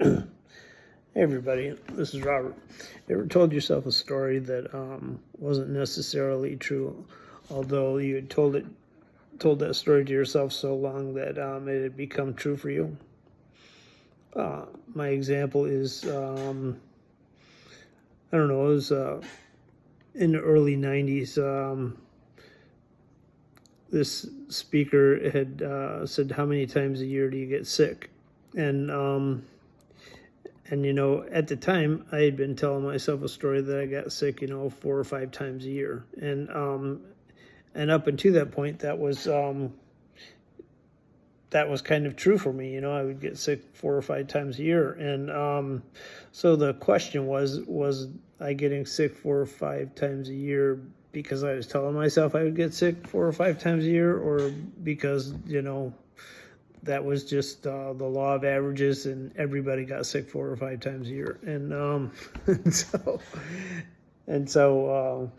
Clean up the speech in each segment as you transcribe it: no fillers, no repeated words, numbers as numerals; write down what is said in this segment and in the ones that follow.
Hey everybody, this is Robert. Ever told yourself a story that wasn't necessarily true, although you had told that story to yourself so long that it had become true for you? My example is, I don't know, it was in the early 90s. This speaker had said, "How many times a year do you get sick?" And you know, at the time, I had been telling myself a story that I got sick, 4 or 5 times a year, and up until that point, that was kind of true for me. I would get sick 4 or 5 times a year, and so the question was I getting sick 4 or 5 times a year because I was telling myself I would get sick 4 or 5 times a year, or because that was just the law of averages, and everybody got sick 4 or 5 times a year. And so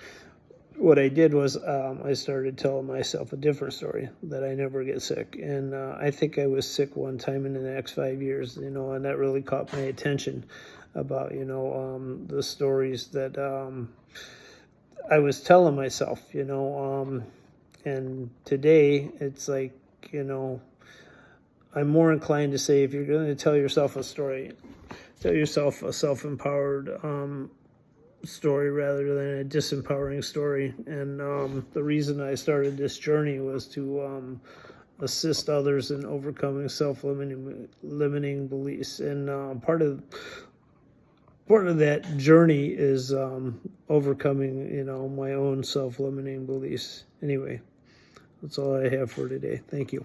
what I did was I started telling myself a different story, that I never get sick. And I think I was sick one time in the next 5 years, and that really caught my attention about the stories that I was telling myself. And today it's like, I'm more inclined to say, if you're going to tell yourself a story, tell yourself a self-empowered story rather than a disempowering story. And the reason I started this journey was to assist others in overcoming self-limiting beliefs. And part of that journey is overcoming, my own self-limiting beliefs. Anyway, that's all I have for today. Thank you.